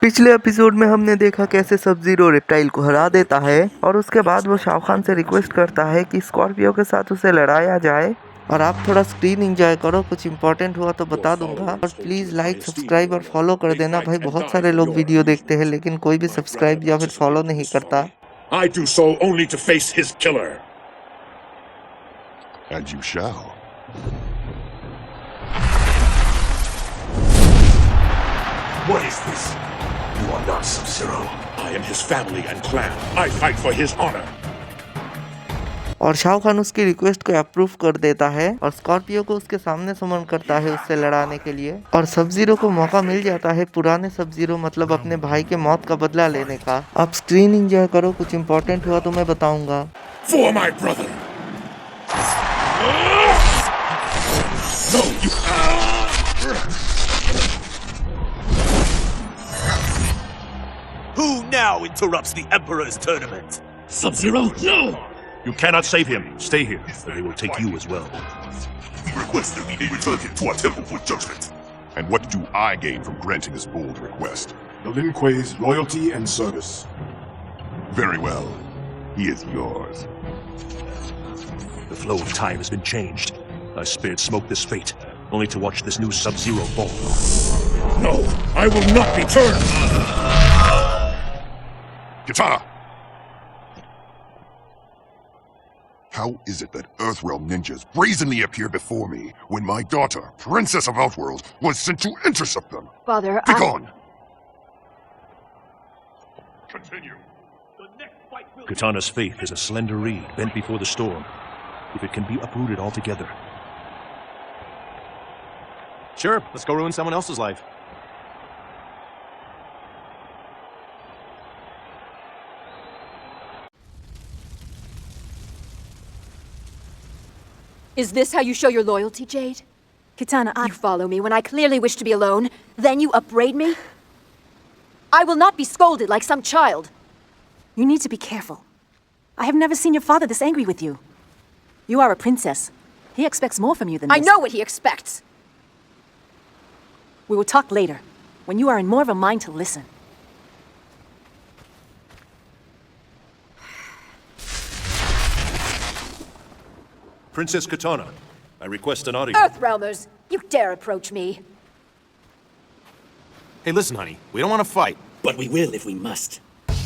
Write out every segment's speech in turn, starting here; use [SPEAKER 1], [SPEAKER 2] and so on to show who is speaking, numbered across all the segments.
[SPEAKER 1] पिछले एपिसोड में हमने देखा कैसे सब जीरो रेप्टाइल को हरा देता है और उसके बाद वो शाहरुख से रिक्वेस्ट करता है कि स्कॉर्पियो के साथ उसे लड़ाया जाए। और आप थोड़ा स्क्रीन एंजॉय करो, कुछ इंपॉर्टेंट हुआ तो बता दूंगा। और प्लीज लाइक सब्सक्राइब और फॉलो कर देना भाई, बहुत सारे लोग वीडियो देखते हैं लेकिन कोई भी सब्सक्राइब या फिर फॉलो नहीं करता।
[SPEAKER 2] I do so only to face his killer.
[SPEAKER 3] And you shall.
[SPEAKER 2] What is this? You are not Sub-Zero. I am his family and clan. I fight for his honor.
[SPEAKER 1] और शाहरुख खान उसकी request को approve कर देता है और Scorpio को उसके सामने समन करता है उससे लड़ाने के लिए। और सब जीरो को मौका मिल जाता है पुराने सब जीरो मतलब अपने भाई के मौत का बदला लेने का। आप स्क्रीन एंजॉय करो, कुछ इंपॉर्टेंट हुआ तो मैं बताऊंगा।
[SPEAKER 2] For my brother. No, you.
[SPEAKER 4] Who now interrupts the Emperor's tournament?
[SPEAKER 2] Sub-Zero? No!
[SPEAKER 5] You cannot save him. Stay here, or they will take you as well.
[SPEAKER 3] We request that we return him to our temple for judgment. And what do I gain from granting this bold request?
[SPEAKER 2] The Lin Kuei's loyalty and service.
[SPEAKER 3] Very well. He is yours.
[SPEAKER 5] The flow of time has been changed. I spared Smoke this fate, only to watch this new Sub-Zero fall.
[SPEAKER 2] No, I will not be turned!
[SPEAKER 3] Kitana! How is it that Earthrealm ninjas brazenly appear before me when my daughter, Princess of Outworld, was sent to intercept them?
[SPEAKER 6] Father,
[SPEAKER 3] Begone! Continue.
[SPEAKER 5] Kitana's faith is a slender reed bent before the storm. If it can be uprooted altogether.
[SPEAKER 4] Sure, let's go ruin someone else's life.
[SPEAKER 6] is this how you show your loyalty, Jade?
[SPEAKER 7] Kitana,
[SPEAKER 6] You follow me when I clearly wish to be alone, then you upbraid me? I will not be scolded like some child.
[SPEAKER 7] you need to be careful. I have never seen your father this angry with you. You are a princess. He expects more from you than this.
[SPEAKER 6] I know what he expects.
[SPEAKER 7] We will talk later, when you are in more of a mind to listen.
[SPEAKER 5] Princess Kitana, I request an audience.
[SPEAKER 6] Earthrealmers, you dare approach me.
[SPEAKER 4] Hey, listen, honey, we don't want to fight.
[SPEAKER 8] But we will if we must.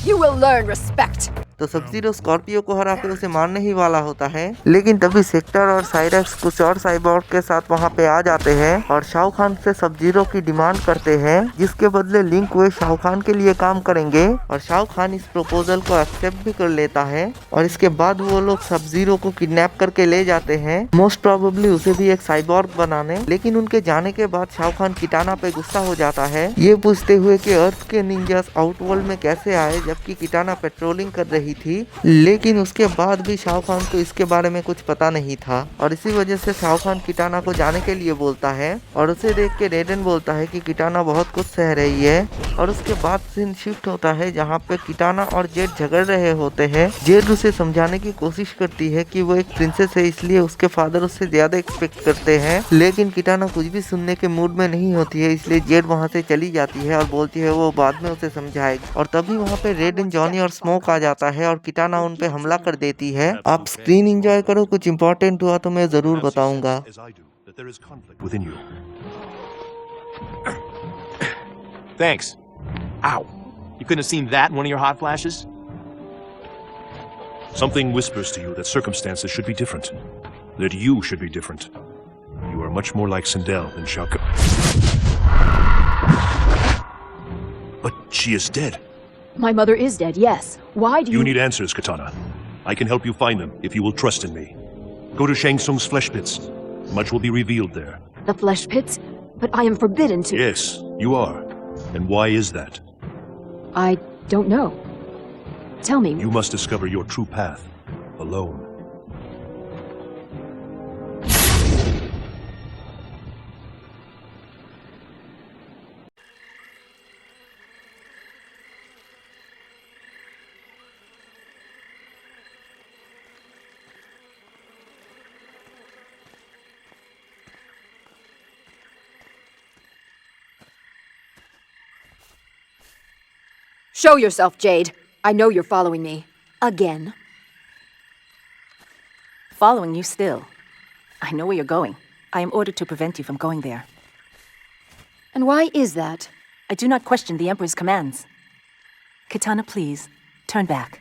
[SPEAKER 6] You will learn respect.
[SPEAKER 1] तो सब zero Scorpio को हरा के उसे मारने ही वाला होता है, लेकिन तभी सेक्टर और साइरेक्स कुछ और साइबॉर्ग के साथ वहां पे आ जाते हैं और शाहरुख खान से सब जीरो की डिमांड करते हैं, जिसके बदले लिंक वे शाहरुख खान के लिए काम करेंगे। और शाहरुख खान इस प्रपोजल को एक्सेप्ट भी कर लेता है और इसके बाद वो लोग सब जीरो को किडनैप करके ले जाते हैं, मोस्ट प्रोबेबली उसे भी एक साइबॉर्ग बनाने। लेकिन उनके जाने के बाद शाहरुख खान किटाना पे गुस्सा हो जाता है, ये पूछते हुए कि अर्थ के निंजास आउटवर्ल्ड में कैसे आए जबकि किटाना पेट्रोलिंग कर रही थी। लेकिन उसके बाद भी शाहरुख खान को इसके बारे में कुछ पता नहीं था और इसी वजह से शाहरुख खान किटाना को जाने के लिए बोलता है और उसे देख के रेडन बोलता है कि किटाना बहुत कुछ सह रही है। और उसके बाद सीन शिफ्ट होता है जहाँ पे किटाना और जेड झगड़ रहे होते हैं। जेड उसे समझाने की कोशिश करती है कि वो एक प्रिंसेस है इसलिए उसके फादर उससे ज्यादा एक्सपेक्ट करते हैं, लेकिन किटाना कुछ भी सुनने के मूड में नहीं होती है, इसलिए जेड वहाँ से चली जाती है और बोलती है वो बाद में उसे समझाएगी। और तभी वहाँ पे रेडन, जॉनी और स्मोक आ जाता है और किटाना उन पे हमला कर देती है। आप स्क्रीन एंजॉय करो, कुछ इंपॉर्टेंट हुआ तो मैं जरूर बताऊंगा।
[SPEAKER 5] As I do, that there is conflict within you.
[SPEAKER 4] Thanks. Ow. You couldn't have seen that in one of your hot flashes?
[SPEAKER 5] Something whispers to you that circumstances should be different. That you should be different. You are much more like Sindel than Shao Kahn. But she is dead.
[SPEAKER 6] My mother is dead, yes. Why do
[SPEAKER 5] You need answers, Kitana. I can help you find them if you will trust in me. Go to Shang Tsung's flesh pits. Much will be revealed there.
[SPEAKER 6] The flesh pits? But I am forbidden to...
[SPEAKER 5] Yes, you are. And why is that?
[SPEAKER 6] I don't know. Tell me.
[SPEAKER 5] You must discover your true path, alone.
[SPEAKER 6] Show yourself, Jade. I know you're following me. Again.
[SPEAKER 7] Following you still. I know where you're going. I am ordered to prevent you from going there.
[SPEAKER 6] And why is that?
[SPEAKER 7] I do not question the Emperor's commands. Kitana, please, turn back.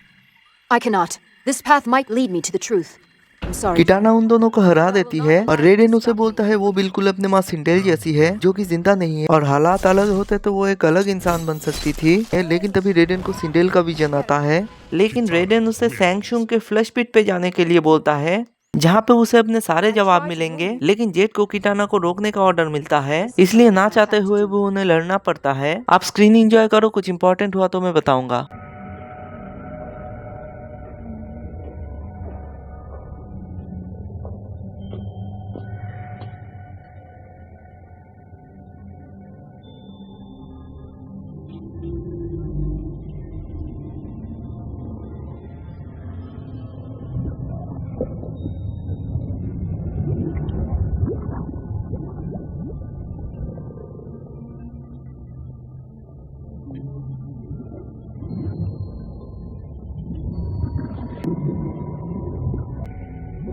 [SPEAKER 6] I cannot. This path might lead me to the truth. I'm sorry.
[SPEAKER 1] किटाना उन दोनों को हरा देती है और रेडेन उसे बोलता है वो बिल्कुल अपने माँ सिंडेल जैसी है जो कि जिंदा नहीं है और हालात अलग होते तो वो एक अलग इंसान बन सकती थी, लेकिन तभी रेडेन को सिंडेल का विजन आता है। लेकिन रेडेन उसे सैंगशुंग के फ्लश पिट पे जाने के लिए बोलता है जहाँ पे उसे अपने सारे जवाब मिलेंगे, लेकिन जेड को किटाना को रोकने का ऑर्डर मिलता है, इसलिए ना चाहते हुए वो उन्हें लड़ना पड़ता है। आप स्क्रीन एंजॉय करो, कुछ इंपॉर्टेंट हुआ तो मैं बताऊंगा।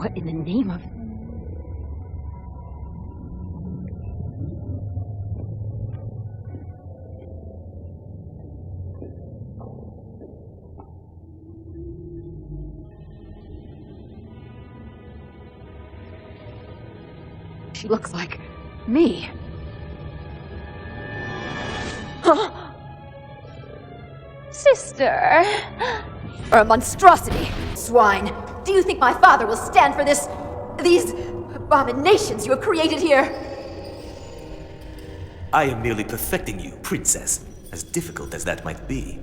[SPEAKER 6] What in the name of... She looks like me. Huh? Sister. Or a monstrosity. Swine. Do you think my father will stand for this... these abominations you have created here?
[SPEAKER 8] I am merely perfecting you, princess, as difficult as that might be.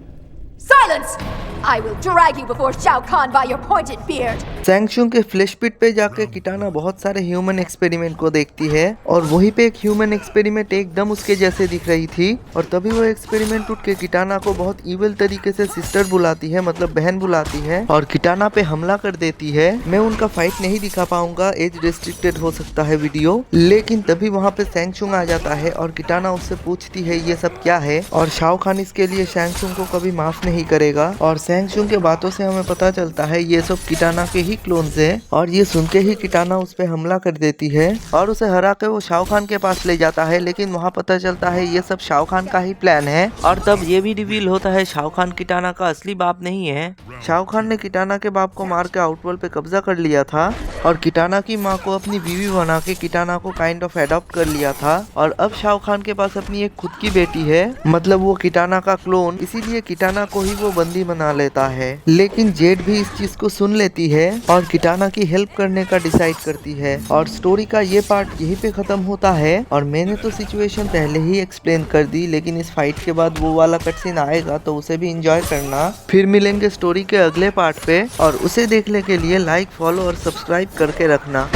[SPEAKER 6] Silence! I will drag you before Shao Kahn by your pointed beard.
[SPEAKER 1] सैंगशुंग के flash पिट पे जाके किटाना बहुत सारे human experiment को देखती है और वहीं पे एक ह्यूमन एक्सपेरिमेंट एकदम उसके जैसे दिख रही थी और तभी वो एक्सपेरिमेंट उठ के किटाना को बहुत इविल तरीके से सिस्टर बुलाती है, मतलब बहन बुलाती है और किटाना पे हमला कर देती है। मैं उनका फाइट नहीं दिखा पाऊंगा, एज रिस्ट्रिक्टेड हो सकता है वीडियो, लेकिन तभी वहाँ पे सैंगशुंग आ जाता है और किटाना उससे पूछती है ये सब क्या है और शाओ खान इसके लिए सैंगशुंग को कभी माफ नहीं करेगा और सैंगशुंग के बातों से हमें पता चलता है ये सब किटाना के ही क्लोन्स है और ये सुन के ही किटाना उस पे हमला कर देती है और उसे हरा के वो शाओ खान के पास ले जाता है, लेकिन वहाँ पता चलता है ये सब शाओ खान का ही प्लान है और तब ये भी रिवील होता है शाओ खान किटाना का असली बाप नहीं है। शाओ खान ने किटाना के बाप को मार के आउटवर्ल्ड पे कब्जा कर लिया था और किटाना की माँ को अपनी बीवी बना के किटाना को काइंड ऑफ एडॉप्ट कर लिया था और अब शाओ खान के पास अपनी एक खुद की बेटी है, मतलब वो किटाना का क्लोन, इसीलिए किटाना को ही वो बंदी बना लेता है। लेकिन जेड भी इस चीज को सुन लेती है और किटाना की हेल्प करने का डिसाइड करती है और स्टोरी का ये पार्ट यहीं पे खत्म होता है और मैंने तो सिचुएशन पहले ही एक्सप्लेन कर दी, लेकिन इस फाइट के बाद वो वाला कटसीन आएगा तो उसे भी एंजॉय करना। फिर मिलेंगे स्टोरी के अगले पार्ट पे और उसे देखने के लिए लाइक, फॉलो और सब्सक्राइब करके रखना।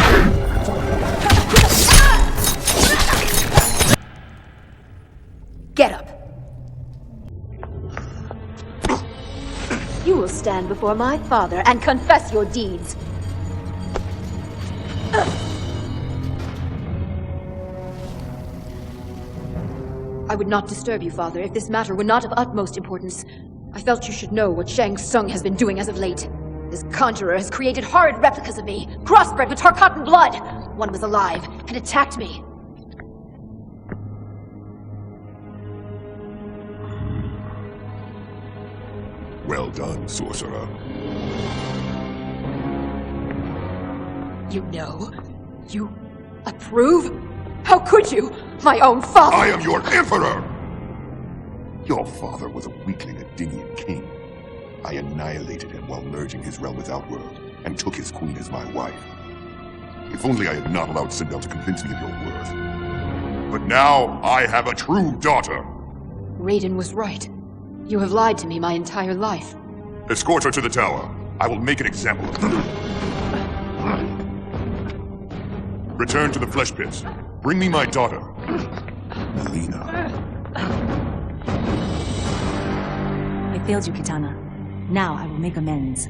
[SPEAKER 6] Get up. You will stand before my father and confess your deeds. I would not disturb you, father, if this matter were not of utmost importance. I felt you should know what Shang Tsung has been doing as of late. This conjurer has created horrid replicas of me, crossbred with Tarkatan blood. One was alive and attacked me.
[SPEAKER 3] Well done, sorcerer.
[SPEAKER 6] You know? You approve? How could you? My own father!
[SPEAKER 3] I am your emperor! Your father was a weakling Adinian king. I annihilated him while merging his realm with Outworld, and took his queen as my wife. If only I had not allowed Sindel to convince me of your worth. But now I have a true daughter!
[SPEAKER 6] Raiden was right. You have lied to me my entire life.
[SPEAKER 3] Escort her to the tower. I will make an example of her. Return to the flesh pits. Bring me my daughter, Melina.
[SPEAKER 7] I failed you, Kitana. Now I will make amends.